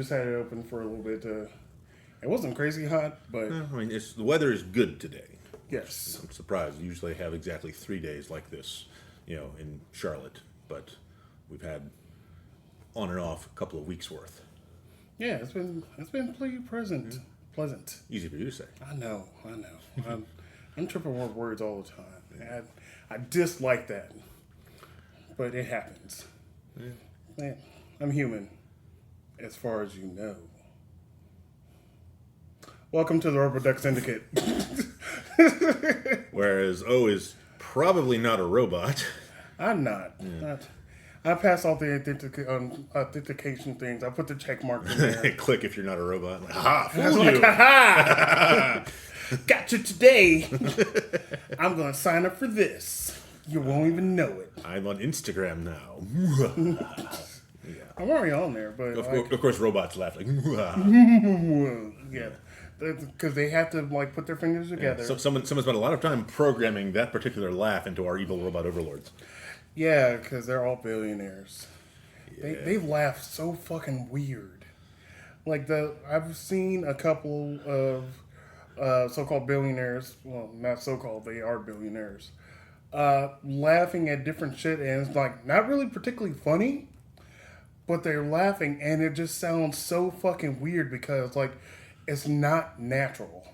just had it open for a little bit. It wasn't crazy hot, but I mean, the weather is good today. yes. I'm surprised. We usually have exactly 3 days like this, in Charlotte, but we've had on and off a couple of weeks worth. Yeah, it's been pretty pleasant. Easy for you to say. I know. I'm tripping over words all the time. I dislike that, but it happens. Yeah. I'm human, as far as you know. Welcome to the Rubber Duck Syndicate. Whereas O is probably not a robot. I'm not. I pass all the authentication things. I put the check mark in there. Click if you're not a robot. Like, ha! I was Fooled like, you. ha! Got you today. I'm going to sign up for this. You won't even know it. I'm on Instagram now. I'm already on there, but... Of course, robots laugh like... yeah. Because they have to, put their fingers together. So someone spent a lot of time programming that particular laugh into our evil robot overlords. Yeah, because they're all billionaires. Yeah. They laugh so fucking weird. I've seen a couple of so-called billionaires, well, not so-called, they are billionaires, laughing at different shit, and it's not really particularly funny, but they're laughing, and it just sounds so fucking weird because it's not natural.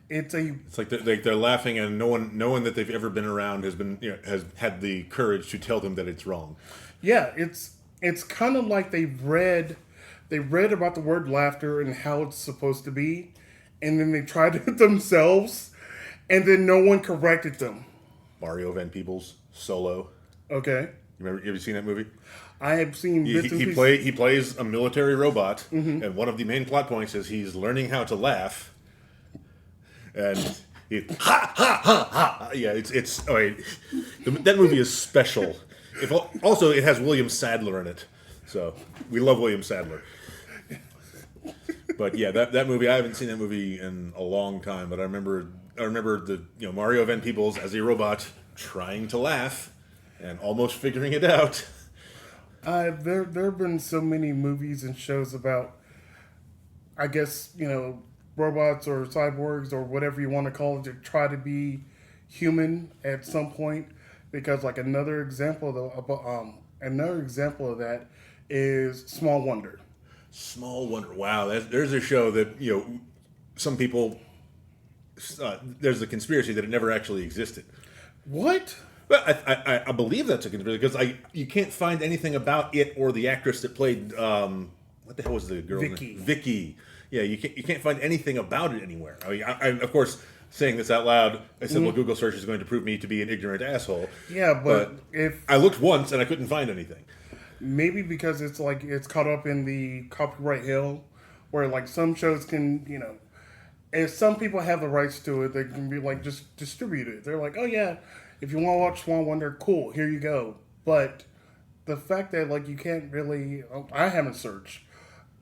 It's like they're laughing, and no one that they've ever been around has had the courage to tell them that it's wrong. Yeah, it's kind of like they read about the word laughter and how it's supposed to be, and then they tried it themselves, and then no one corrected them. Mario Van Peebles Solo. Okay. Have you seen that movie? I have seen bits and pieces. He plays a military robot, and one of the main plot points is he's learning how to laugh. And ha ha ha ha. Yeah, it's. That movie is special. Also, it has William Sadler in it, so we love William Sadler. But yeah, that movie, I haven't seen that movie in a long time, but I remember the Mario Van Peebles as a robot trying to laugh and almost figuring it out. There have been so many movies and shows about, I guess, robots or cyborgs or whatever you want to call it, to try to be human at some point. Because another example of that is Small Wonder. Small Wonder. Wow, there's a show that some people. There's a conspiracy that it never actually existed. What? Well, I believe that's a conspiracy because you can't find anything about it or the actress that played what the hell was the girl's name? Vicky. Yeah, you can't find anything about it anywhere. I mean, I of course, saying this out loud, I said, well, Google search is going to prove me to be an ignorant asshole. Yeah, but if I looked once and I couldn't find anything. Maybe because it's caught up in the copyright hill, where some shows can, if some people have the rights to it, they can be just distribute it. They're like, oh yeah, if you want to watch Small Wonder, cool, here you go. But the fact that you can't really, I haven't searched,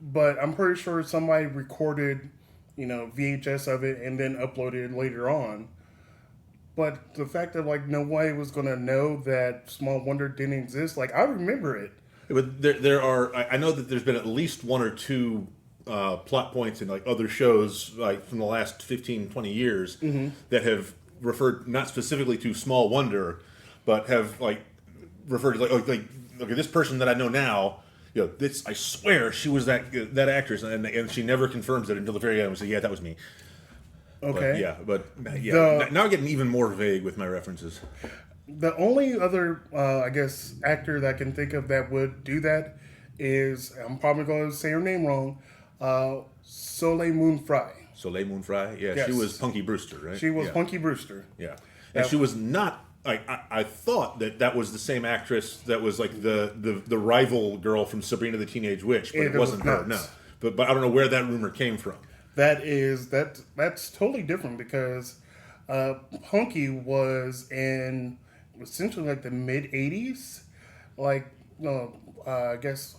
but I'm pretty sure somebody recorded, VHS of it and then uploaded it later on. But the fact that nobody was gonna know that Small Wonder didn't exist, I remember it. But there are, I know that there's been at least one or two plot points in other shows from the last 15, 20 years that have referred not specifically to Small Wonder, but have referred to okay, this person that I know now. This, I swear she was that actress, and she never confirms it until the very end. We say, yeah, that was me. Okay. But now I'm getting even more vague with my references. The only other, I guess, actor that I can think of that would do that is, I'm probably going to say her name wrong, Soleil Moon Frye. Soleil Moon Frye? Yeah, yes. She was Punky Brewster, right? She was Punky Brewster. Yeah. And she was not... I thought that was the same actress that was the rival girl from Sabrina the Teenage Witch, but it wasn't her. No, but I don't know where that rumor came from. That's totally different because Punky was in essentially the mid '80s, I guess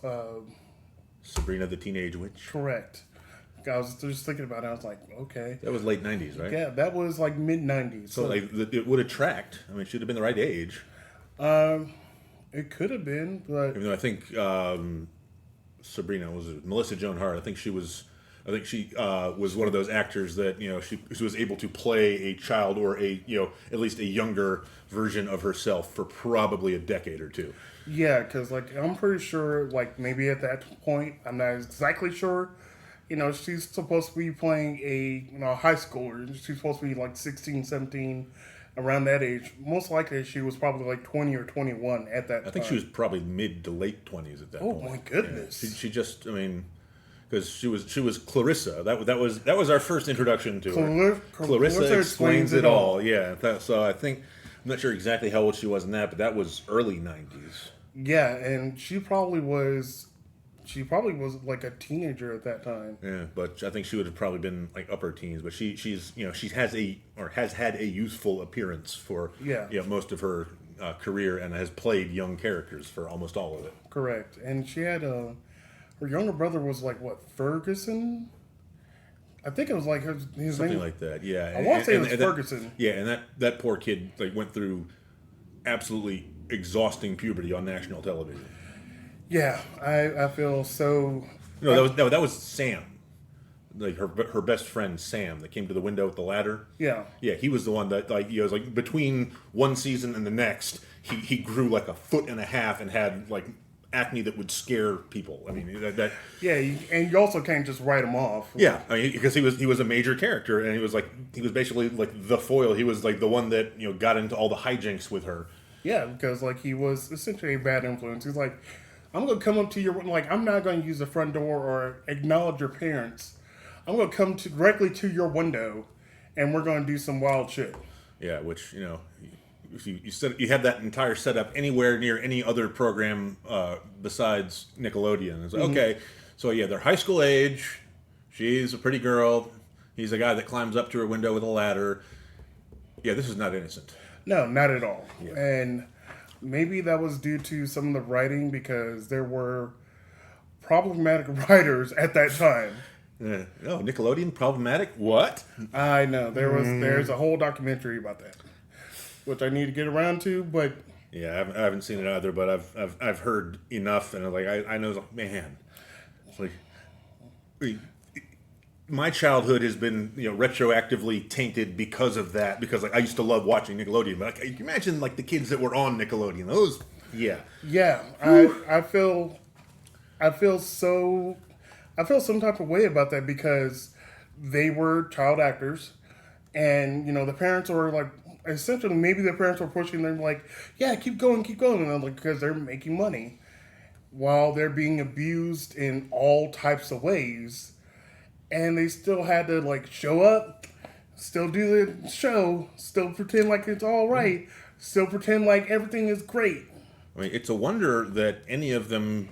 Sabrina the Teenage Witch. Correct. I was just thinking about it. I was like, okay. That was late 90s, right? Yeah, that was mid 90s. So it would attract. I mean, it should have been the right age. It could have been, but even though I think Sabrina, was it Melissa Joan Hart? I think she was one of those actors that she was able to play a child or at least a younger version of herself for probably a decade or two. Yeah, because like I'm pretty sure like maybe at that point I'm not exactly sure. She's supposed to be playing a high schooler. She's supposed to be like 16, 17, around that age. Most likely she was probably like 20 or 21 at that time. I think she was probably mid to late 20s at that point. Oh my goodness. Yeah. She just, I mean, because she was Clarissa. That was our first introduction to her. Clarissa explains it all. Yeah. So I think, I'm not sure exactly how old she was in that, but that was early 90s. Yeah, and she probably was like a teenager at that time. Yeah, but I think she would have probably been like upper teens. But she has had a youthful appearance for most of her career, and has played young characters for almost all of it. Correct, and she had her younger brother was like what, Ferguson? I think it was like his something name, like that. Yeah, I want to say it was Ferguson. And that poor kid like went through absolutely exhausting puberty on national television. Yeah, I feel so. No, that was Sam, like her best friend Sam that came to the window with the ladder. Yeah, he was the one that was like between one season and the next, he grew like 1.5 feet and had like acne that would scare people. I mean that. Yeah, and you also can't just write him off. Yeah, I mean because he was a major character, and he was basically like the foil. He was like the one that got into all the hijinks with her. Yeah, because like he was essentially a bad influence. He's like, I'm going to come up to your, like, I'm not going to use the front door or acknowledge your parents. I'm going to come directly to your window, and we're going to do some wild shit. Yeah, which, if you had that entire setup anywhere near any other program besides Nickelodeon. It's like, okay, so yeah, they're high school age. She's a pretty girl. He's a guy that climbs up to her window with a ladder. Yeah, this is not innocent. No, not at all. Yeah. And maybe that was due to some of the writing, because there were problematic writers at that time. Oh, Nickelodeon problematic? What? I know there's a whole documentary about that, which I need to get around to. But yeah, I haven't seen it either. But I've heard enough, and I know, man, it's like my childhood has been retroactively tainted because of that. Because like I used to love watching Nickelodeon, but you can imagine like the kids that were on Nickelodeon. Those, yeah. I feel some type of way about that, because they were child actors, and the parents were like, essentially maybe their parents were pushing them like, yeah, keep going, and I'm like, because they're making money while they're being abused in all types of ways. And they still had to like show up, still do the show, still pretend like it's all right, still pretend like everything is great. I mean, it's a wonder that any of them,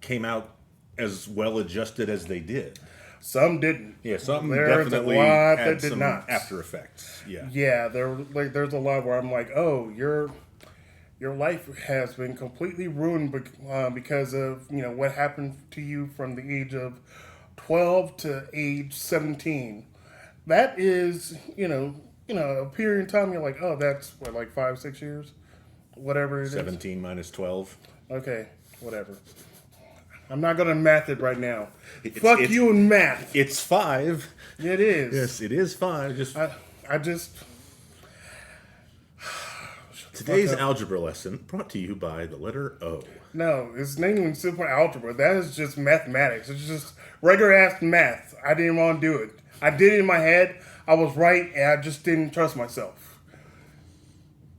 came out as well adjusted as they did. Some didn't. Yeah, some There's definitely a lot had that did some not. after effects. Yeah. Yeah, there's a lot where I'm like, oh, your life has been completely ruined because of what happened to you from the age of 12 to age 17. That is, a period in time you're like, oh, that's what, like 5-6 years? Whatever it is. 17 minus 12. Okay, whatever. I'm not going to math it right now. Fuck you and math. It's 5. It is. Yes, it is 5. Today's algebra lesson brought to you by the letter O. No, it's not even simple algebra. That is just mathematics. It's just regular ass math. I didn't want to do it. I did it in my head. I was right, and I just didn't trust myself.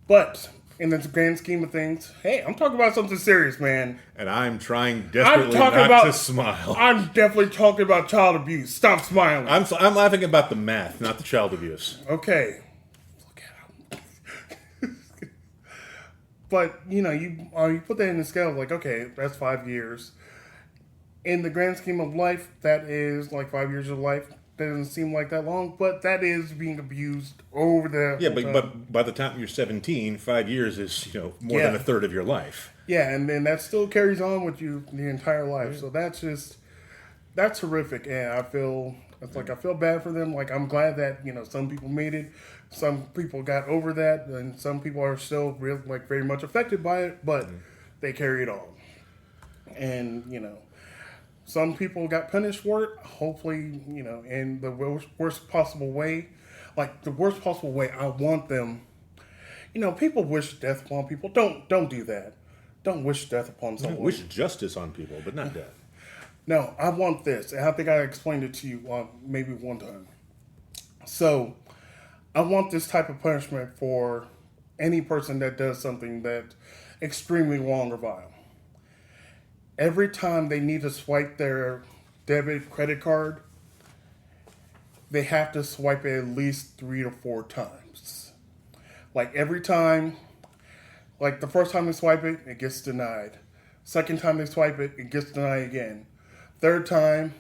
But in the grand scheme of things, hey, I'm talking about something serious, man. And I'm trying desperately not to smile. I'm definitely talking about child abuse. Stop smiling. I'm laughing about the math, not the child abuse. Okay. Look at him. But, you put that in the scale of like, okay, that's 5 years. In the grand scheme of life, that is like 5 years of life. That doesn't seem like that long, but that is being abused over the but by the time you're 17, 5 years is more than a third of your life. Yeah, and then that still carries on with you the entire life. Yeah. So that's horrific, and I feel bad for them. Like I'm glad that some people made it, some people got over that, and some people are still very much affected by it, but they carry it on. And some people got punished for it. Hopefully, in the worst possible way. Like the worst possible way. I want them. People wish death upon people. Don't do that. Don't wish death upon someone. Wish justice on people, but not death. No, I want this, and I think I explained it to you maybe one time. So, I want this type of punishment for any person that does something that's extremely wrong or vile. Every time they need to swipe their debit credit card, they have to swipe it at least 3 to 4 times. Like every time, like the first time they swipe it, it gets denied. Second time they swipe it, it gets denied again. Third time,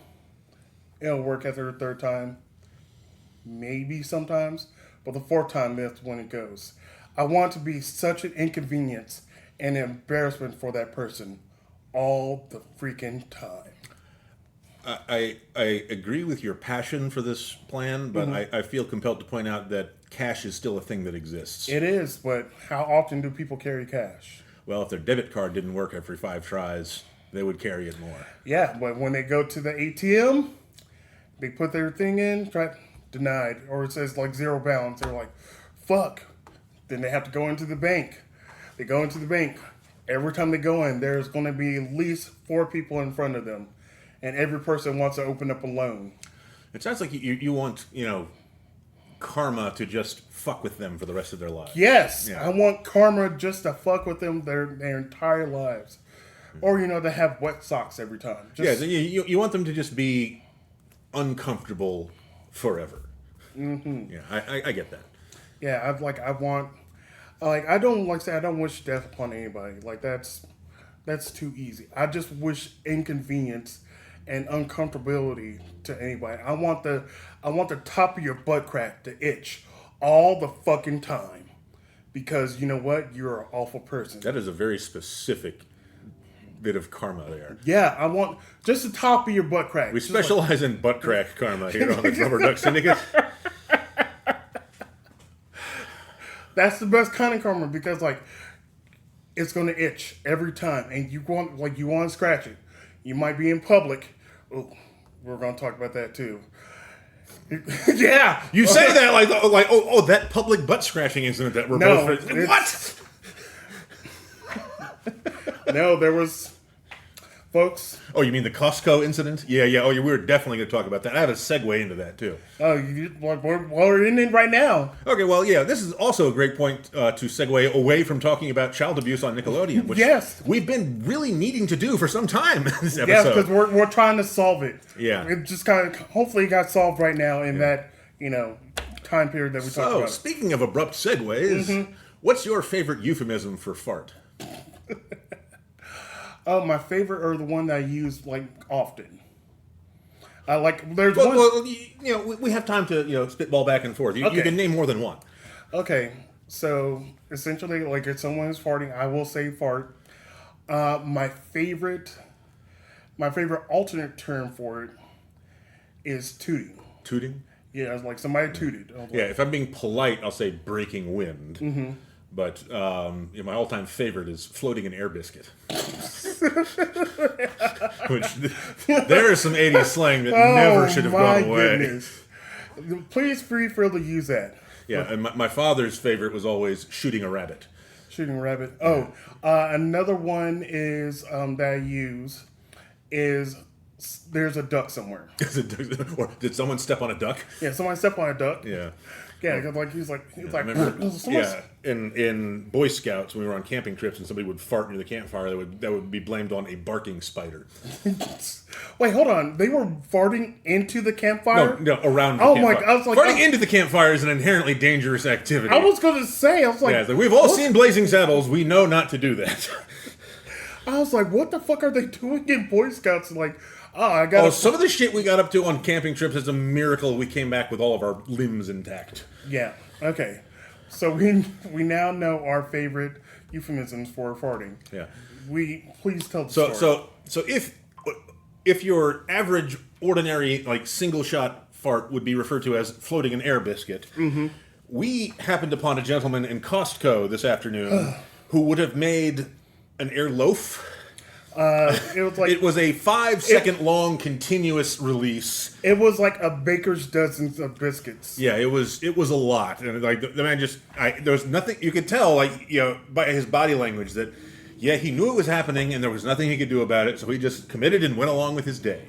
it'll work after the third time. Maybe sometimes. But the fourth time, that's when it goes. I want it to be such an inconvenience and embarrassment for that person all the freaking time. I agree with your passion for this plan, but I feel compelled to point out that cash is still a thing that exists. It is, but how often do people carry cash? Well, if their debit card didn't work every 5 tries, they would carry it more. Yeah, but when they go to the ATM, they put their thing in, denied, or it says like 0 balance. They're like, fuck. Then they have to go into the bank. They go into the bank. Every time they go in, there's going to be at least 4 people in front of them. And every person wants to open up a loan. It sounds like you want, karma to just fuck with them for the rest of their lives. Yes, Yeah. I want karma just to fuck with them their entire lives. Or, to have wet socks every time. Just, you want them to just be uncomfortable forever. Mm-hmm. Yeah, I get that. Yeah, I don't wish death upon anybody. Like, that's too easy. I just wish inconvenience and uncomfortability to anybody. I want the top of your butt crack to itch all the fucking time. Because you know what? You're an awful person. That is a very specific bit of karma there. Yeah, I want just the top of your butt crack. We specialize in butt crack karma here on the Rubber Duck Syndicate. That's the best kind of karma because it's gonna itch every time, and you want to scratch it. You might be in public. Oh, we're gonna talk about that too. Yeah, you say that like that public butt scratching incident that we're both. What? No, there was, folks. Oh, you mean the Costco incident? Yeah. Oh, we were definitely going to talk about that. I have a segue into that, too. Oh, we're in it right now. Okay, well, yeah, this is also a great point to segue away from talking about child abuse on Nickelodeon, which we've been really needing to do for some time in this episode. Yes, because we're trying to solve it. Yeah. It just kind of, hopefully it got solved right now in that, time period that we talked about. So, speaking of abrupt segues, what's your favorite euphemism for fart? My favorite are the one that I use often. There's one. Well, we have time to spitball back and forth. You can name more than one. Okay, so essentially, if someone is farting, I will say fart. My favorite alternate term for it is tooting. Tooting? Yeah, it's like somebody tooted. If I'm being polite, I'll say breaking wind. Mm-hmm. But my all-time favorite is floating an air biscuit. Which there is some 80s slang that never should have gone away. Goodness. Please free to use that. Yeah, and my father's favorite was always shooting a rabbit. Shooting a rabbit. Oh, another one is that I use is there's a duck somewhere. Or did someone step on a duck? Yeah, someone stepped on a duck. Yeah. Yeah, because he's like, in Boy Scouts, when we were on camping trips and somebody would fart near the campfire, that would be blamed on a barking spider. Wait, hold on. They were farting into the campfire? No, around the campfire. My God. I was like, farting into the campfire is an inherently dangerous activity. I was going to say, we've all seen Blazing Saddles. We know not to do that. I was like, what the fuck are they doing in Boy Scouts? Some of the shit we got up to on camping trips is a miracle we came back with all of our limbs intact. Yeah. Okay. So we now know our favorite euphemisms for farting. Yeah. Please tell the story. So if your average, ordinary, single shot fart would be referred to as floating an air biscuit, we happened upon a gentleman in Costco this afternoon who would have made an air loaf. It was a 5-second long continuous release. It was like a baker's dozen of biscuits. Yeah, it was a lot, and like the man there was nothing you could tell, like by his body language that he knew it was happening and there was nothing he could do about it, so he just committed and went along with his day.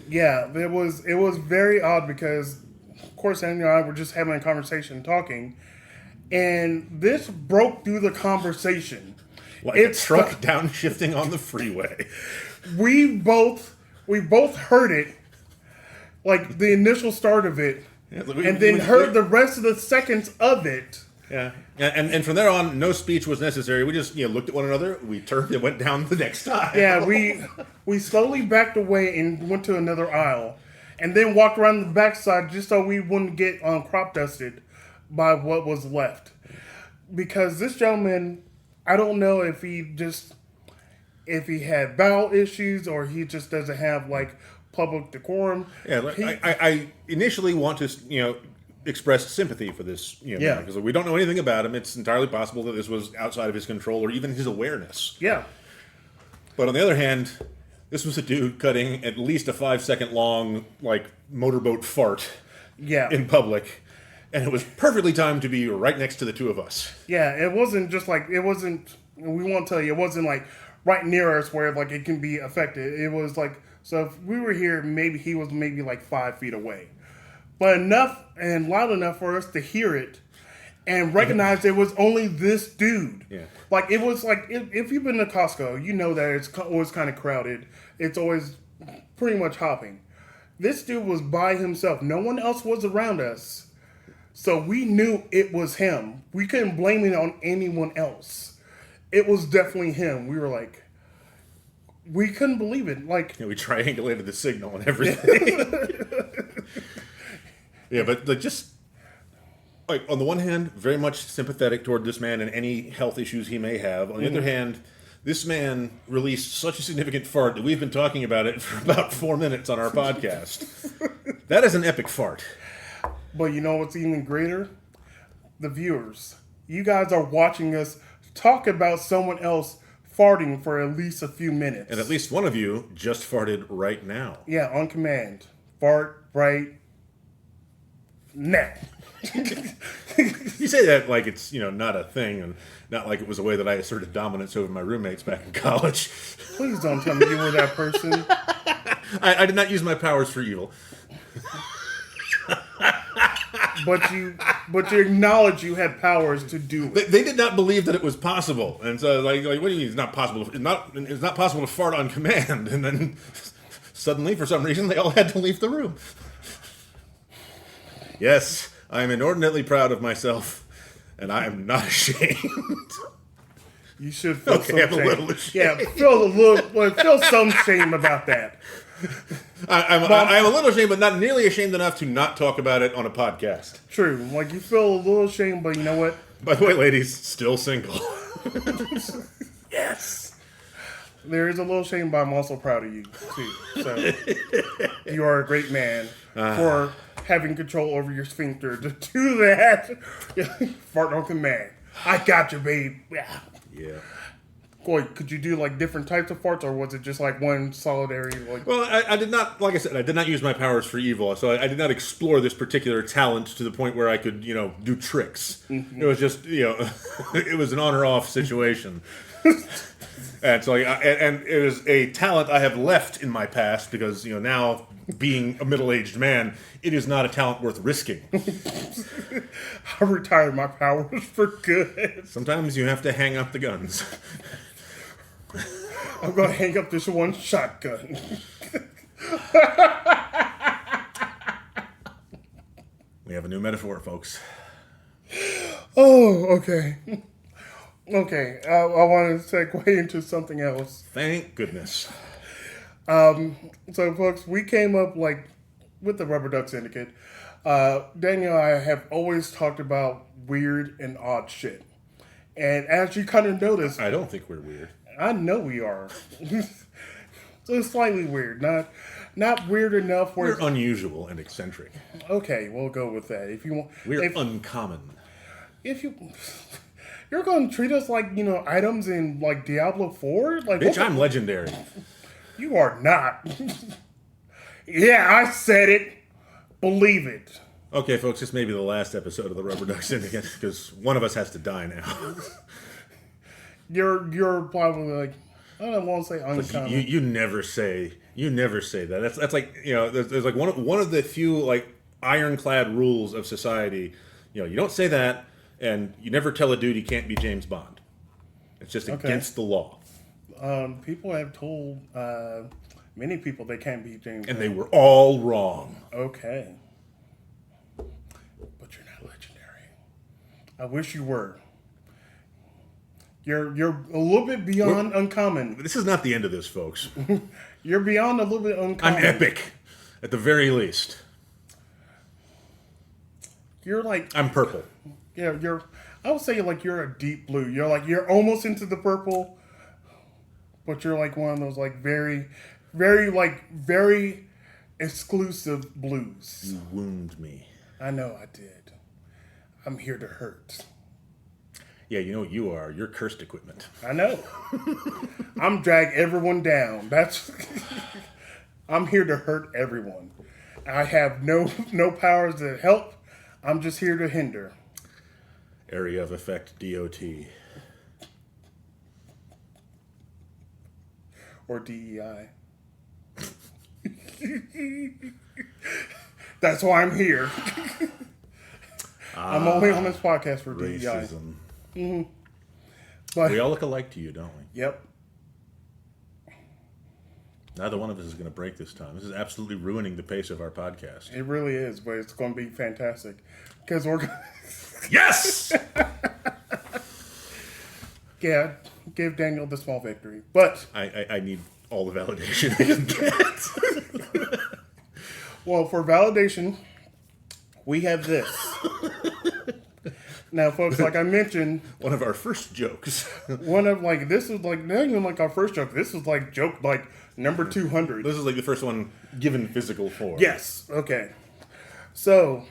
Yeah, it was very odd because, of course, Daniel and I were just having a conversation, talking, and this broke through the conversation. Like a truck downshifting on the freeway. We both heard it, like the initial start of it, and then heard the rest of the seconds of it. Yeah, and from there on, no speech was necessary. We just looked at one another. We turned and went down the next aisle. Yeah, we slowly backed away and went to another aisle, and then walked around the backside just so we wouldn't get crop dusted by what was left. Because this gentleman, I don't know if he had bowel issues or he just doesn't have like public decorum. Yeah, I initially want to express sympathy for this man, because we don't know anything about him. It's entirely possible that this was outside of his control or even his awareness. Yeah. But on the other hand, this was a dude cutting at least a 5-second long like motorboat fart. Yeah. In public. And it was perfectly timed to be right next to the two of us. Yeah, it wasn't just like, we won't tell you, it wasn't like right near us where like it can be affected. It was like, so if we were here, maybe he was maybe like 5 feet away. But enough and loud enough for us to hear it and recognize it was only this dude. Yeah. Like, it was like, if you've been to Costco, you know that it's always kind of crowded. It's always pretty much hopping. This dude was by himself. No one else was around us. So we knew it was him. We couldn't blame it on anyone else. It was definitely him. We were like, we couldn't believe it. Like, we triangulated the signal and everything. Yeah, but just like on the one hand, very much sympathetic toward this man and any health issues he may have. On the other hand, this man released such a significant fart that we've been talking about it for about 4 minutes on our podcast. That is an epic fart. But you know what's even greater? The viewers. You guys are watching us talk about someone else farting for at least a few minutes. And at least one of you just farted right now. Yeah, on command. Fart right now. You say that like it's, not a thing, and not like it was a way that I asserted dominance over my roommates back in college. Please don't tell me you were that person. I did not use my powers for evil. But you acknowledge you had powers to do it. They did not believe that it was possible, and so like what do you mean it's not possible? It's not possible to fart on command, and then suddenly, for some reason, they all had to leave the room. Yes, I am inordinately proud of myself, and I am not ashamed. You should feel some I'm shame. a little ashamed. Yeah, feel some shame about that. I'm a little ashamed, but not nearly ashamed enough to not talk about it on a podcast. True. Like, you feel a little ashamed, but you know what? By the way, ladies, still single. Yes. There is a little shame, but I'm also proud of you, too. So, you are a great man for having control over your sphincter to do that. Fart on command. I got you, babe. Yeah. Yeah. Boy, could you do like different types of farts, or was it just like one solitary? Like, well, I did not, like I said, I did not use my powers for evil, so I did not explore this particular talent to the point where I could, do tricks. Mm-hmm. It was just, it was an on or off situation, and so, and it was a talent I have left in my past because, now being a middle-aged man, it is not a talent worth risking. I retired my powers for good. Sometimes you have to hang up the guns. I'm going to hang up this one shotgun. We have a new metaphor, folks. Oh, okay. Okay, I want to segue into something else. Thank goodness. So, folks, we came up, with the Rubber Duck Syndicate. Daniel and I have always talked about weird and odd shit. And as you kind of noticed... I don't think we're weird. I know we are. So it's slightly weird. Not weird enough where... We're unusual and eccentric. Okay, we'll go with that. If you want... We're uncommon. If you... You're going to treat us like, items in, like, Diablo 4? Like, Bitch, I'm legendary. You are not. Yeah, I said it. Believe it. Okay, folks, this may be the last episode of the Rubber Duck Syndicate because one of us has to die now. You're probably like, I don't want to say uncommon. You never say that. That's like there's like one of the few like ironclad rules of society. You don't say that, and you never tell a dude he can't be James Bond. It's just against the law. People have told many people they can't be James And Bond. they were all wrong. Okay. But you're not legendary. I wish you were. You're a little bit beyond uncommon. This is not the end of this, folks. You're beyond a little bit uncommon. I'm epic, at the very least. You're like... I'm purple. Yeah, I would say like you're a deep blue. You're almost into the purple, but you're like one of those like very, very like very exclusive blues. You wound me. I know I did. I'm here to hurt. Yeah, you know what you are. You're cursed equipment. I know. I'm drag everyone down. I'm here to hurt everyone. I have no powers that help. I'm just here to hinder. Area of effect DOT. Or DEI. That's why I'm here. I'm only on this podcast for Racism. DEI. But We all look alike to you, don't we? Yep. Neither one of us is going to break this time. This is absolutely ruining the pace of our podcast. It really is, but it's going to be fantastic. Because we're going Yes! yeah, give Daniel the small victory. But, I need all the validation I can get. well, for validation, we have this. Now, folks, like I mentioned, One of our first jokes. this is like, not even like our first joke. This is like joke, like, number 200. This is like the first one given physical form. Yes. Okay. So,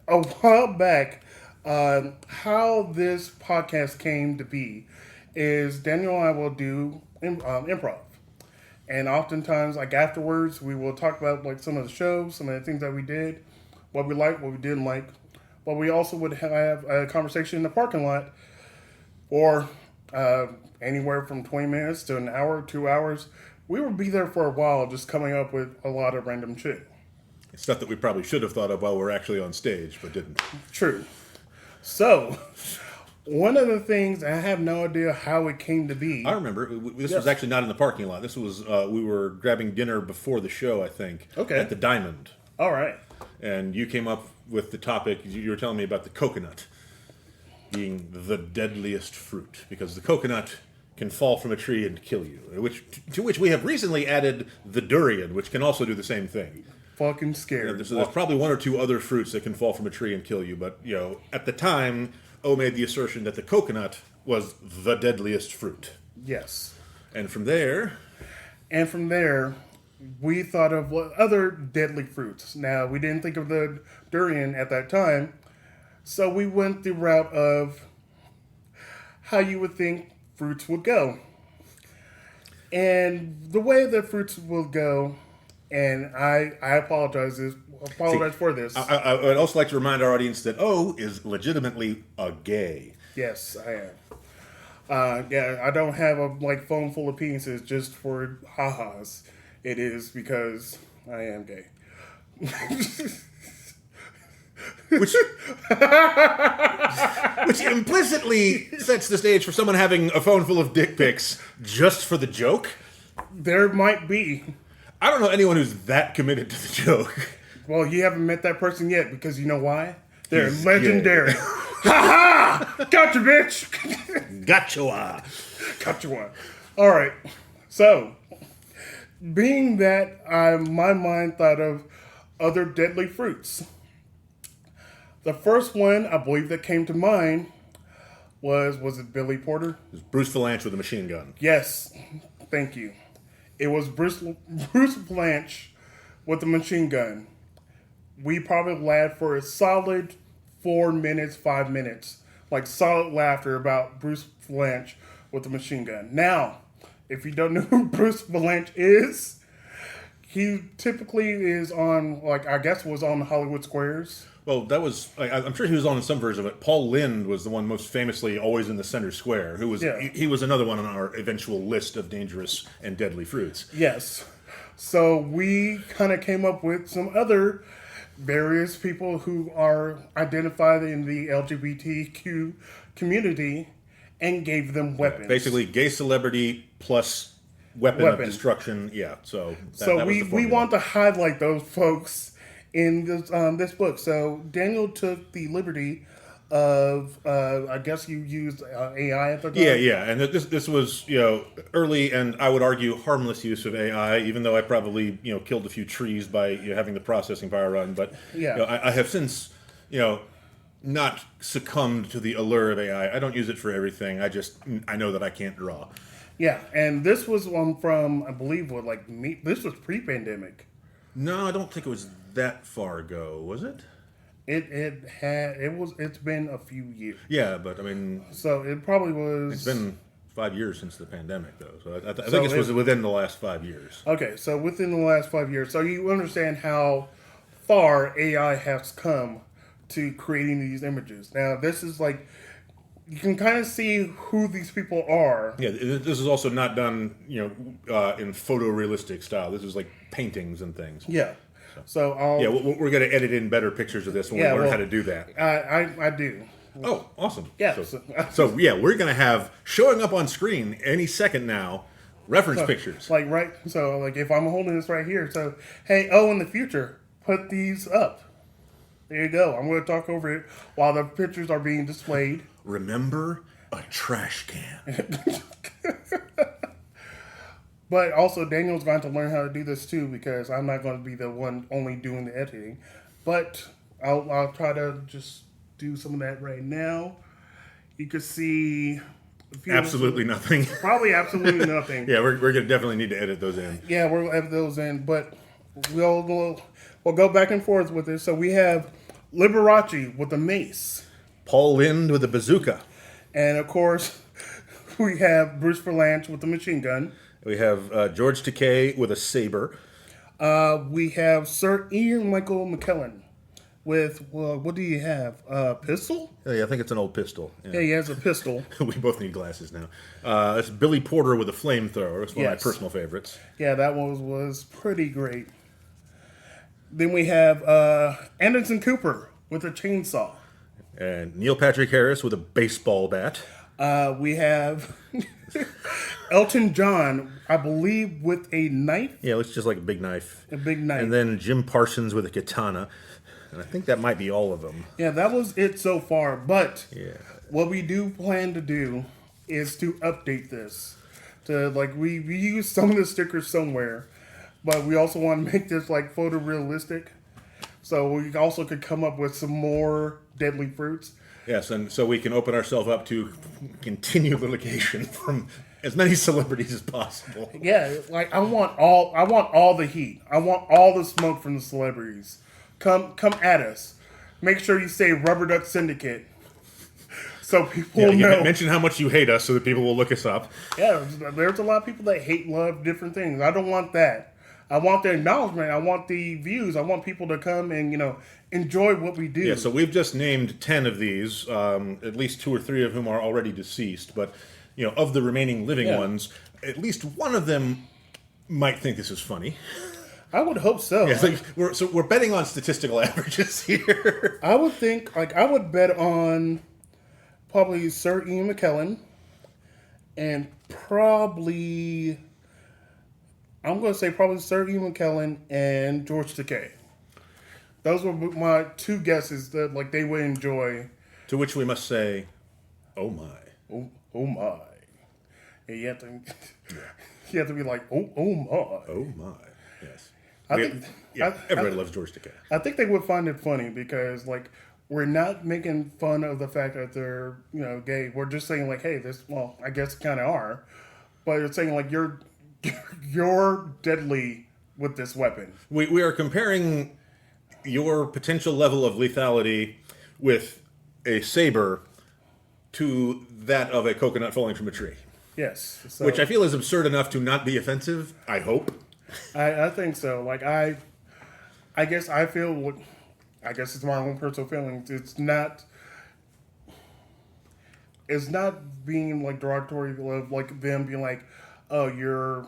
a while back, how this podcast came to be is Daniel and I will do improv. And oftentimes, like afterwards, we will talk about like some of the shows, some of the things that we did, what we liked, what we didn't like. But we also would have a conversation in the parking lot or anywhere from 20 minutes to an hour, 2 hours. We would be there for a while just coming up with a lot of random shit. Stuff that we probably should have thought of while we're actually on stage, but didn't. True. So, one of the things, I have no idea how it came to be. I remember. This was actually not in the parking lot. This was, we were grabbing dinner before the show, I think. Okay. At the Diamond. All right. And you came up with the topic, you were telling me about the coconut being the deadliest fruit. Because the coconut can fall from a tree and kill you. To which we have recently added the durian, which can also do the same thing. Fucking scared. So there's probably one or two other fruits that can fall from a tree and kill you. But, at the time, O made the assertion that the coconut was the deadliest fruit. Yes. And from there, we thought of what other deadly fruits. Now, we didn't think of the durian at that time, so we went the route of how you would think fruits would go. And the way that fruits will go, and I apologize for this. I would also like to remind our audience that O is legitimately a gay. Yes, I am. Yeah, I don't have a phone full of penises just for ha-has. It is because I am gay. Which implicitly sets the stage for someone having a phone full of dick pics just for the joke. There might be. I don't know anyone who's that committed to the joke. Well, you haven't met that person yet because you know why? They're He's legendary. Ha ha! Gotcha, bitch! Gotcha. Gotcha one. All right. So, being that my mind thought of other deadly fruits. The first one I believe that came to mind was it Billy Porter? It was Bruce Valanche with a machine gun. Yes. Thank you. It was Bruce Valanche with the machine gun. We probably laughed for a solid 4 minutes, 5 minutes like solid laughter about Bruce Valanche with the machine gun. Now, if you don't know who Bruce Valanche is, he typically is on, like, I guess was on Hollywood Squares. Well, that was, I'm sure he was on some version of it. Paul Lynde was the one most famously always in the center square, who was, he was another one on our eventual list of dangerous and deadly fruits. Yes. So we kind of came up with some other various people who are identified in the LGBTQ community and gave them weapons. Basically, gay celebrity plus weapon of destruction. Yeah, so that we want to highlight those folks in this book. So Daniel took the liberty of, I guess you used AI at the time? Yeah, and this was, early and I would argue harmless use of AI, even though I probably, killed a few trees by having the processing power run. But I have since, not succumbed to the allure of AI. I don't use it for everything. I know that I can't draw. Yeah, and this was one from, I believe, this was pre-pandemic. No, I don't think it was that far ago, was it? It's been a few years. Yeah, but I mean, so it probably was. It's been 5 years since the pandemic, though. So I think it was within the last 5 years. Okay, so within the last 5 years, so you understand how far AI has come to creating these images. Now, this is like, you can kind of see who these people are. Yeah, this is also not done, in photorealistic style. This is like paintings and things. Yeah. So we're going to edit in better pictures of this when we learn how to do that. I do. Oh, awesome. Yeah. So we're going to have, showing up on screen any second now, reference pictures. Like, right? So, like, if I'm holding this right here, so, hey, in the future, put these up. There you go. I'm going to talk over it while the pictures are being displayed. Remember a trash can. But also, Daniel's going to learn how to do this too, because I'm not going to be the one only doing the editing. But I'll try to just do some of that right now. You can see absolutely nothing. Probably absolutely nothing. Yeah, we're going to definitely need to edit those in. Yeah, we'll edit those in, but we'll go back and forth with it. So we have Liberace with a mace, Paul Lynde with a bazooka, and of course we have Bruce Valanche with the machine gun. We have George Takei with a saber. We have Sir Ian Michael McKellen with, what do you have? Pistol? Yeah, I think it's an old pistol. Yeah, he has a pistol. We both need glasses now. It's Billy Porter with a flamethrower. It's one of my personal favorites. Yeah, that one was pretty great. Then we have Anderson Cooper with a chainsaw. And Neil Patrick Harris with a baseball bat. We have Elton John, I believe, with a knife. Yeah, it's just like a big knife. A big knife. And then Jim Parsons with a katana. And I think that might be all of them. Yeah, that was it so far. But what we do plan to do is to update this. To we use some of the stickers somewhere, but we also want to make this photorealistic. So we also could come up with some more deadly fruits. Yes, and so we can open ourselves up to continued litigation from as many celebrities as possible. Yeah, I want all the heat. I want all the smoke from the celebrities. Come at us. Make sure you say Rubber Duck Syndicate, so people know. Mention how much you hate us, so that people will look us up. Yeah, there's a lot of people that hate, love different things. I don't want that. I want the acknowledgement. I want the views. I want people to come and enjoy what we do. Yeah, so we've just named 10 of these, at least 2 or 3 of whom are already deceased. But of the remaining living ones, at least one of them might think this is funny. I would hope so. Yeah, we're betting on statistical averages here. I would think I would bet on probably Sir Ian McKellen and probably. I'm going to say probably Sir Ian McKellen and George Takei. Those were my 2 guesses that they would enjoy. To which we must say, oh my. Oh my. And you have to be like, oh my. Oh my. Yes. Everybody loves George Takei. I think they would find it funny because we're not making fun of the fact that they're gay. We're just saying hey, I guess kind of are, but it's saying you're deadly with this weapon. We are comparing your potential level of lethality with a saber to that of a coconut falling from a tree. Yes. So, Which I feel is absurd enough to not be offensive, I hope. I think so. Like, I guess I feel, I guess it's my own personal feelings. It's not being, like, derogatory of, like, them being like, oh, you're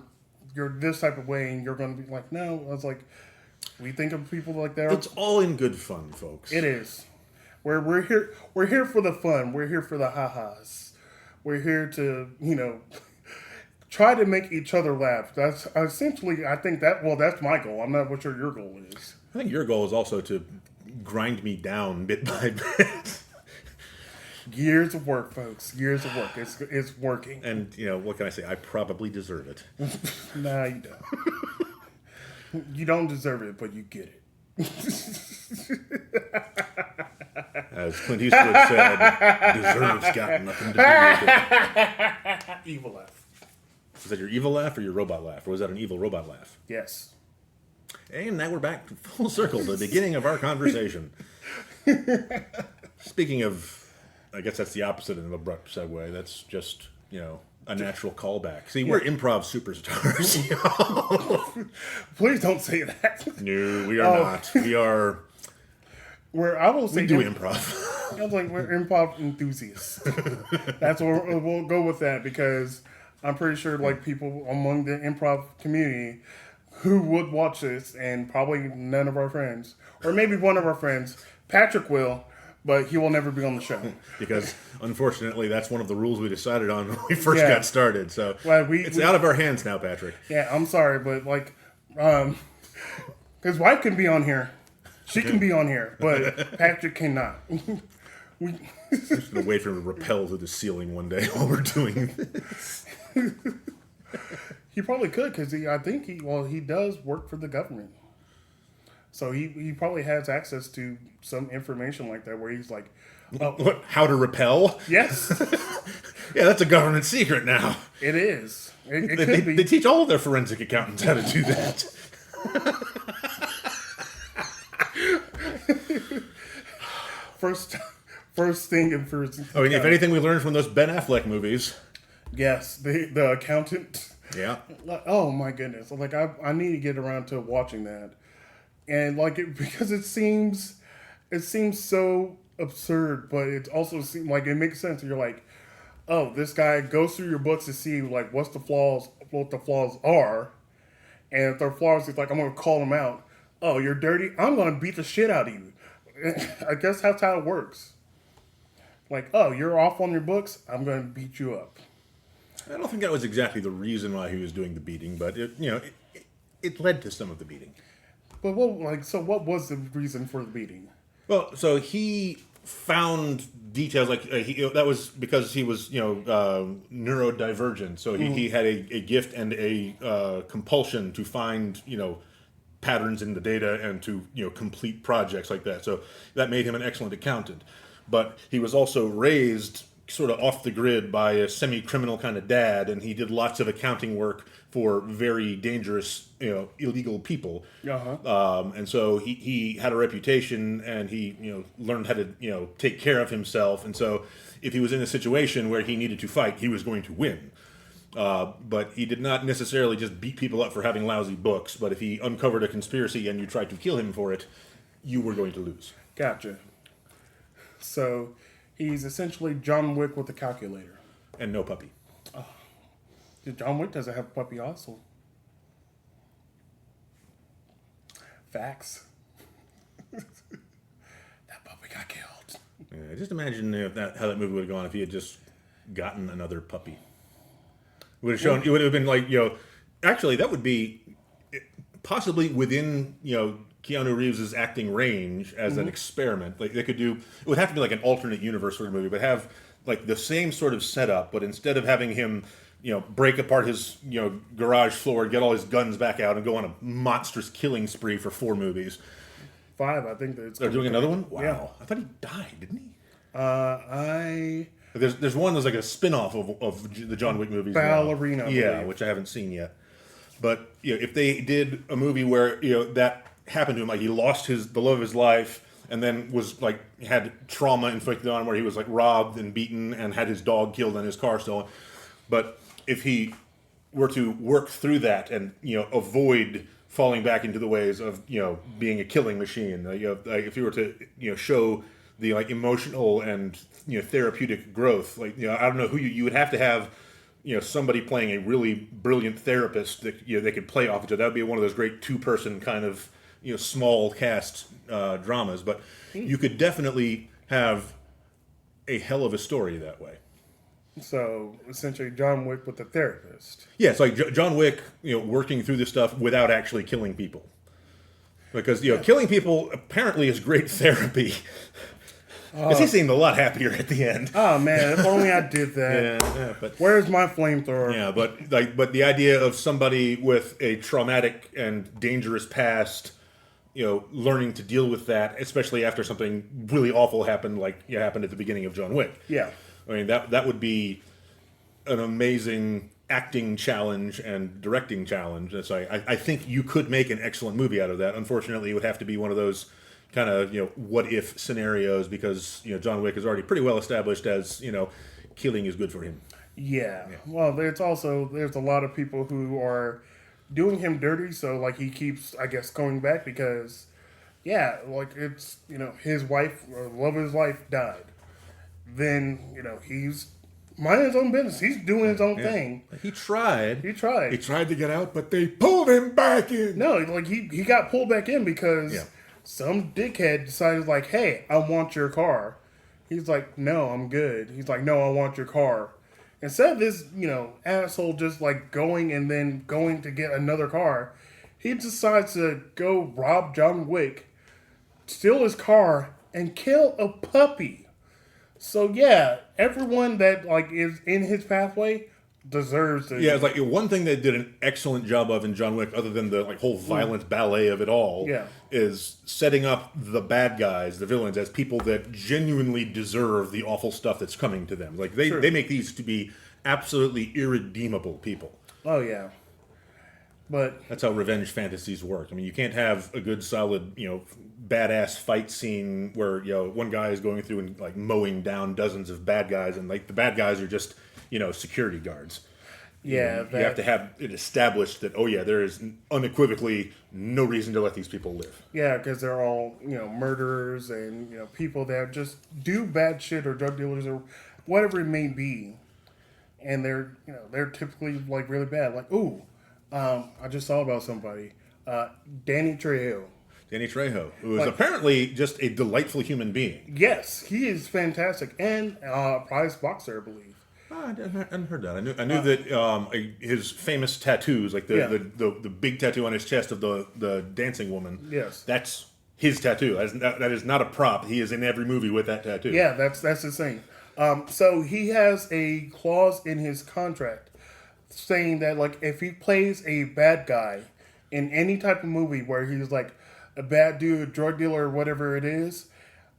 this type of way and you're going to be like, no. I was like, we think of people like that. It's all in good fun, folks. It is. We're here for the fun. We're here for the ha-has. We're here to, try to make each other laugh. That's essentially, I think that's my goal. I'm not sure your goal is. I think your goal is also to grind me down bit by bit. Years of work, folks. Years of work. It's working. And, what can I say? I probably deserve it. Nah, you don't. You don't deserve it, but you get it. As Clint Eastwood said, deserves got nothing to do with it. Evil laugh. Was that your evil laugh or your robot laugh? Or was that an evil robot laugh? Yes. And now we're back full circle to the beginning of our conversation. Speaking of, I guess that's the opposite of an abrupt segue. That's just, a natural callback. See, we're improv superstars. Please don't say that. No, we are not. We are... I will say we do improv. I was like, we're improv enthusiasts. That's what we'll go with that, because I'm pretty sure, like, people among the improv community who would watch this, and probably none of our friends, or maybe one of our friends, Patrick will, but he will never be on the show. Because, unfortunately, that's one of the rules we decided on when we first got started. So, it's out of our hands now, Patrick. Yeah, I'm sorry, but, like, his wife can be on here. She can be on here, but Patrick cannot. I'm just going to wait for him to rappel to the ceiling one day while we're doing this. He probably could, because I think he does work for the government. So he probably has access to some information like that where he's like... What, how to rappel? Yes. Yeah, that's a government secret now. It is. It could be. They teach all of their forensic accountants how to do that. First thing and first. I mean, if anything we learned from those Ben Affleck movies. Yes, the accountant. Yeah. Oh my goodness! Like I need to get around to watching that, and because it seems so absurd, but it also seems like it makes sense. You're like, oh, this guy goes through your books to see like what the flaws are, and if they're flaws, he's like, I'm gonna call them out. Oh, you're dirty. I'm gonna beat the shit out of you. I guess that's how it works. Like, oh, you're off on your books. I'm gonna beat you up. I don't think that was exactly the reason why he was doing the beating, but it led to some of the beating. But what was the reason for the beating? Well, so he found details that was because he was neurodivergent, so he had a gift and a compulsion to find patterns in the data and to complete projects like that. So that made him an excellent accountant. But he was also raised sort of off the grid by a semi-criminal kind of dad, and he did lots of accounting work for very dangerous, illegal people. Uh-huh. And so he had a reputation, and he learned how to take care of himself. And so if he was in a situation where he needed to fight, he was going to win. But he did not necessarily just beat people up for having lousy books. But if he uncovered a conspiracy and you tried to kill him for it, you were going to lose. Gotcha. So he's essentially John Wick with a calculator. And no puppy. Oh. John Wick doesn't have a puppy also. Facts. That puppy got killed. Yeah, just imagine how that movie would have gone if he had just gotten another puppy. It would have shown. It would have been like actually that would be possibly within Keanu Reeves' acting range as an experiment. Like they could do. It would have to be like an alternate universe sort of movie, but have like the same sort of setup, but instead of having him break apart his garage floor, get all his guns back out, and go on a monstrous killing spree for 4 movies. 5, I think they're doing another one. Wow, yeah. I thought he died, didn't he? There's one that's like a spin-off of the John Wick movies. Ballerina. Yeah, which I haven't seen yet. But if they did a movie where that happened to him, like he lost the love of his life, and then was like had trauma inflicted on him where he was like robbed and beaten and had his dog killed and his car stolen. But if he were to work through that and avoid falling back into the ways of being a killing machine, like if you were to show the like emotional and therapeutic growth, like I don't know who you would have to have somebody playing a really brilliant therapist that they could play off each other. That would be one of those great 2-person kind of small cast dramas, but you could definitely have a hell of a story that way. So essentially, John Wick with the therapist. Yeah, it's like John Wick, working through this stuff without actually killing people, because killing people apparently is great therapy. Because he seemed a lot happier at the end. Oh man, if only I did that. Yeah, but where's my flamethrower? Yeah, but the idea of somebody with a traumatic and dangerous past, learning to deal with that, especially after something really awful happened, like happened at the beginning of John Wick. Yeah. I mean, that would be an amazing acting challenge and directing challenge. It's like, I think you could make an excellent movie out of that. Unfortunately, it would have to be one of those kind of what if scenarios, because John Wick is already pretty well established as killing is good for him. Yeah. Well, there's a lot of people who are doing him dirty, so like he keeps, I guess, going back because like it's his wife or love of his life died. Then he's minding his own business. He's doing his own thing. He tried. He tried to get out, but they pulled him back in. No, like he got pulled back in because some dickhead decided like, hey, I want your car. He's like, no, I'm good. He's like, no, I want your car. Instead of this, asshole just like going and then going to get another car, he decides to go rob John Wick, steal his car, and kill a puppy. So yeah, everyone that like is in his pathway deserves to. Yeah, it's like one thing they did an excellent job of in John Wick, other than the like whole violent ballet of it all, is setting up the bad guys, the villains, as people that genuinely deserve the awful stuff that's coming to them. Like they make these to be absolutely irredeemable people. Oh yeah. But that's how revenge fantasies work. I mean, you can't have a good, solid, badass fight scene where one guy is going through and like mowing down dozens of bad guys, and like the bad guys are just security guards. Yeah, you have to have it established that there is unequivocally no reason to let these people live. Yeah, because they're all murderers and people that just do bad shit, or drug dealers or whatever it may be, and they're typically like really bad. Like I just saw about somebody, Danny Trejo. Danny Trejo, who is apparently just a delightful human being. Yes, he is fantastic, and prize boxer, I believe. I hadn't heard that. I knew that his famous tattoos, like the big tattoo on his chest of the dancing woman. Yes, that's his tattoo. That is not a prop. He is in every movie with that tattoo. Yeah, that's his thing. So he has a clause in his contract saying that like if he plays a bad guy in any type of movie where he's like a bad dude, drug dealer, or whatever it is,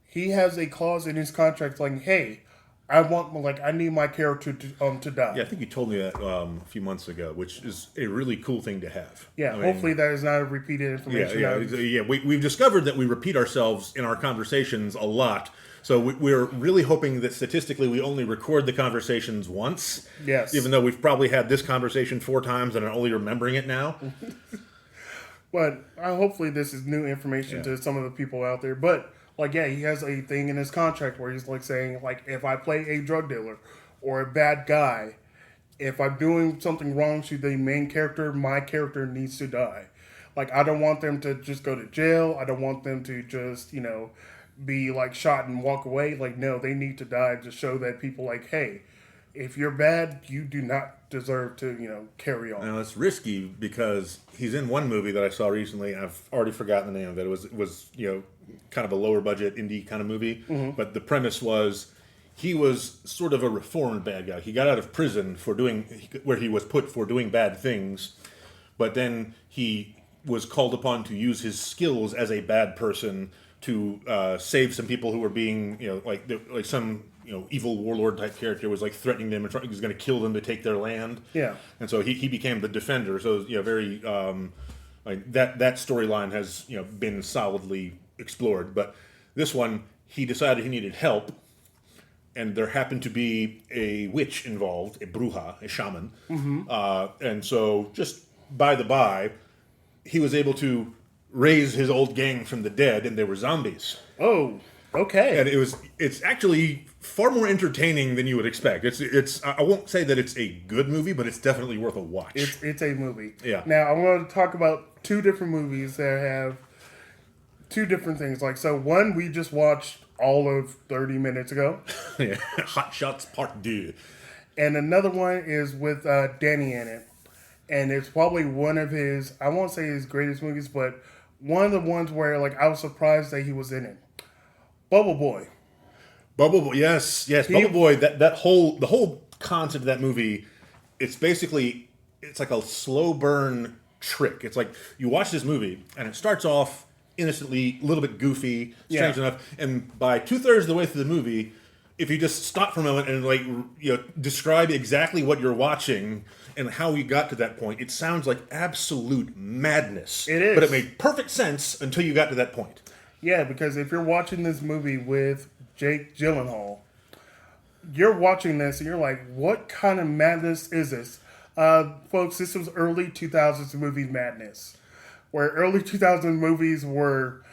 he has a clause in his contract like, hey, I need my character to die. Yeah, I think you told me that a few months ago, which is a really cool thing to have. Yeah, hopefully that is not repeated information. Yeah. We've discovered that we repeat ourselves in our conversations a lot. So we're really hoping that statistically we only record the conversations once. Yes. Even though we've probably had this conversation 4 times and are only remembering it now. But hopefully this is new information to some of the people out there. But like, he has a thing in his contract where he's like saying, like, if I play a drug dealer or a bad guy, if I'm doing something wrong to the main character, my character needs to die. Like, I don't want them to just go to jail. I don't want them to just, be like shot and walk away. Like, no, they need to die to show that people like, hey, if you're bad, you do not deserve to, carry on. Now, it's risky because he's in one movie that I saw recently. I've already forgotten the name of it. It was kind of a lower budget indie kind of movie. Mm-hmm. But the premise was he was sort of a reformed bad guy. He got out of prison where he was put for doing bad things. But then he was called upon to use his skills as a bad person to save some people who were being, like some evil warlord type character was like threatening them and he was going to kill them to take their land. Yeah. And so he became the defender. So very like that storyline has been solidly explored. But This one, he decided he needed help, and there happened to be a witch involved, a bruja, a shaman. And so, just by the by, he was able to raise his old gang from the dead, and they were zombies. Oh, okay. And it's actually far more entertaining than you would expect. It's I won't say that it's a good movie, but it's definitely worth a watch. It's a movie. Yeah. Now, I'm going to talk about two different movies that have two different things. Like, so one we just watched all of 30 minutes ago. Yeah. Hot Shots Part 2. And another one is with Danny in it. And it's probably one of his, I won't say his greatest movies, but one of the ones where, like, I was surprised that he was in it. Bubble Boy. Bubble Boy, yes. Bubble Boy. The whole concept of that movie, it's like a slow burn trick. It's like you watch this movie and it starts off innocently, a little bit goofy, strange enough, and by 2/3 of the way through the movie, if you just stop for a moment and describe exactly what you're watching and how you got to that point, it sounds like absolute madness. It is, but it made perfect sense until you got to that point. Yeah, because if you're watching this movie with Jake Gyllenhaal, you're watching this and you're like, what kind of madness is this? Folks, this was early 2000s movie madness, where early 2000s movies were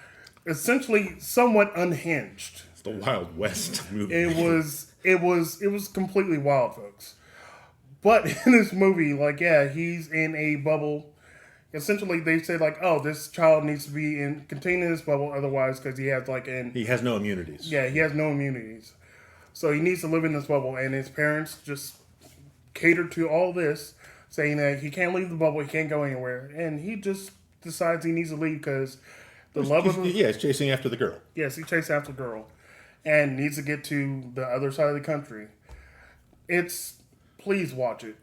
essentially somewhat unhinged. It's the Wild West movie. It was completely wild, folks. But in this movie, like, yeah, he's in a bubble. Essentially, they say, like, oh, this child needs to be contained in this bubble, otherwise, because he has no immunities. Yeah, he has no immunities. So he needs to live in this bubble, and his parents just cater to all this, saying that he can't leave the bubble, he can't go anywhere, and he just decides he needs to leave because the love of him. Yeah, he's chasing after the girl. Yes, he chases after the girl, and needs to get to the other side of the country. Please watch it.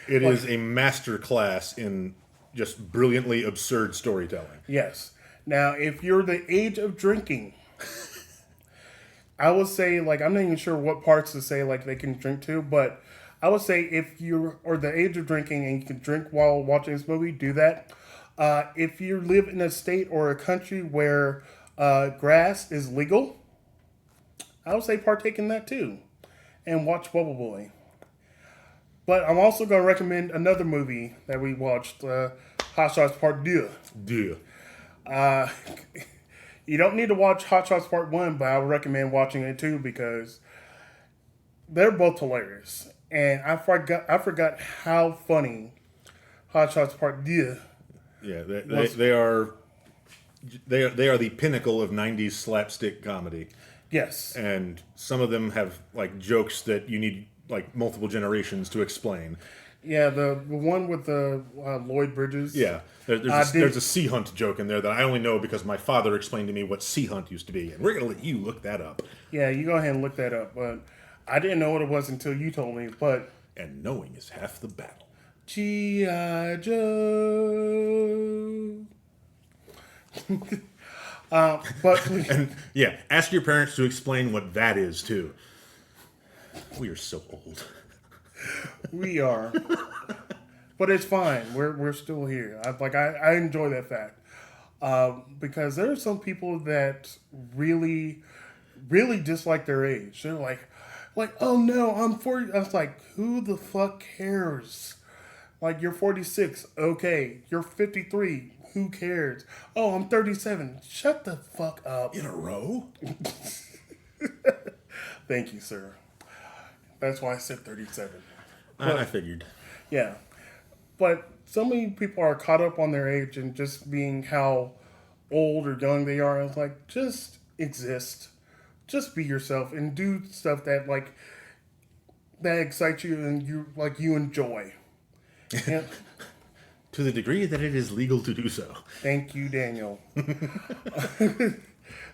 It is a master class in just brilliantly absurd storytelling. Yes. Now, if you're the age of drinking, I would say, like, I'm not even sure what parts to say, like, they can drink to, but I would say if you're or the age of drinking and you can drink while watching this movie, do that. If you live in a state or a country where grass is legal, I would say partake in that too, and watch Bubble Boy. But I'm also going to recommend another movie that we watched, Hot Shots Part 2. Yeah. You don't need to watch Hot Shots Part 1, but I would recommend watching it too because they're both hilarious. And I forgot how funny Hot Shots Part 2. Yeah, they are the pinnacle of 90s slapstick comedy. Yes. And some of them have like jokes that you need like multiple generations to explain. Yeah, the one with the Lloyd Bridges. Yeah, there's a sea hunt joke in there that I only know because my father explained to me what sea hunt used to be, and we're gonna let you look that up. Yeah, you go ahead and look that up, but I didn't know what it was until you told me. But and knowing is half the battle. G.I. Joe. But and yeah, ask your parents to explain what that is too. We are so old. We are, but it's fine. We're still here. I enjoy that fact because there are some people that really, really dislike their age. They're like, oh no, I'm 40. I was like, who the fuck cares? Like, you're 46. Okay, you're 53. Who cares? Oh, I'm 37. Shut the fuck up. In a row? Thank you, sir. That's why I said 37. I figured. Yeah. But so many people are caught up on their age and just being how old or young they are. It's like, just exist. Just be yourself and do stuff that that excites you and you enjoy. And, to the degree that it is legal to do so. Thank you, Daniel.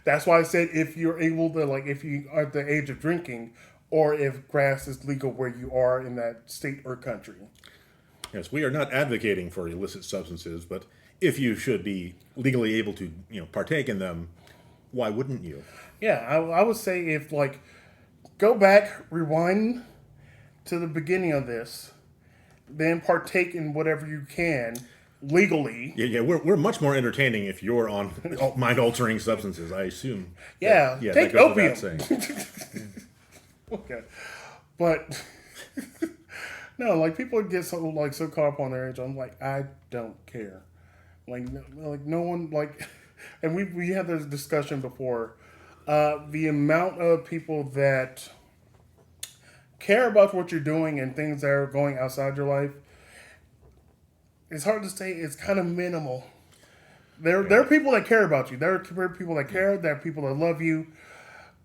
That's why I said if you're able to, if you are at the age of drinking, or if grass is legal where you are in that state or country. Yes, we are not advocating for illicit substances, but if you should be legally able to, partake in them, why wouldn't you? Yeah, I would say if, go back, rewind to the beginning of this, then partake in whatever you can, legally. Yeah, we're much more entertaining if you're on mind-altering substances, I assume. Yeah, Yeah, take that goes opium. without saying. Okay, but no, like people get so caught up on their age. I'm like, I don't care. Like no one like, and we had this discussion before. The amount of people that care about what you're doing and things that are going outside your life, it's hard to say. It's kind of minimal. There are people that care about you. There are people that care. There are people that love you.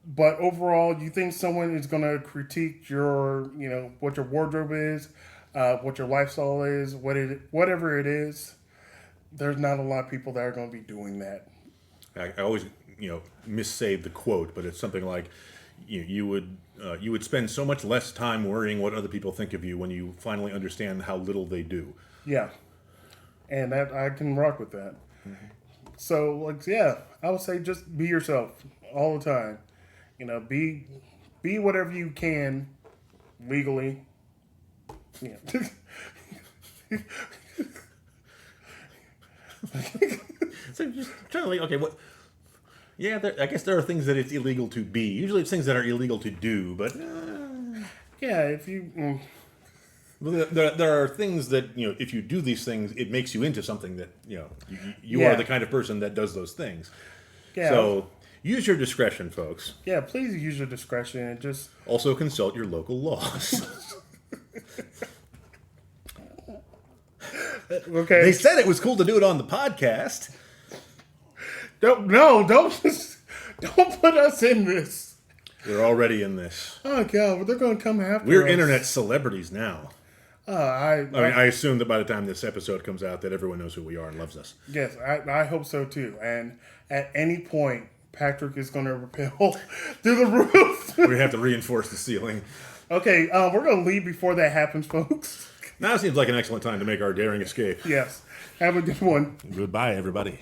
But overall, you think someone is going to critique your, what your wardrobe is, what your lifestyle is, whatever it is. There's not a lot of people that are going to be doing that. I always, missay the quote, but it's something like, you would spend so much less time worrying what other people think of you when you finally understand how little they do. Yeah, and that I can rock with that. Mm-hmm. So, I would say just be yourself all the time. Be whatever you can legally. Yeah. So just trying to okay, what? Yeah, I guess there are things that it's illegal to be. Usually, it's things that are illegal to do. But yeah, if you. There are things that if you do these things, it makes you into something that you are the kind of person that does those things. Yeah. So use your discretion, folks. Yeah, please use your discretion and just also consult your local laws. Okay. They said it was cool to do it on the podcast. Don't put us in this. We're already in this. Oh God, they're going to come after We're us. internet celebrities now. I assume that by the time this episode comes out, that everyone knows who we are and loves us. Yes, I hope so too. And at any point, Patrick is going to rappel through the roof. We have to reinforce the ceiling. Okay, we're going to leave before that happens, folks. Now seems like an excellent time to make our daring escape. Yes. Have a good one. Goodbye, everybody.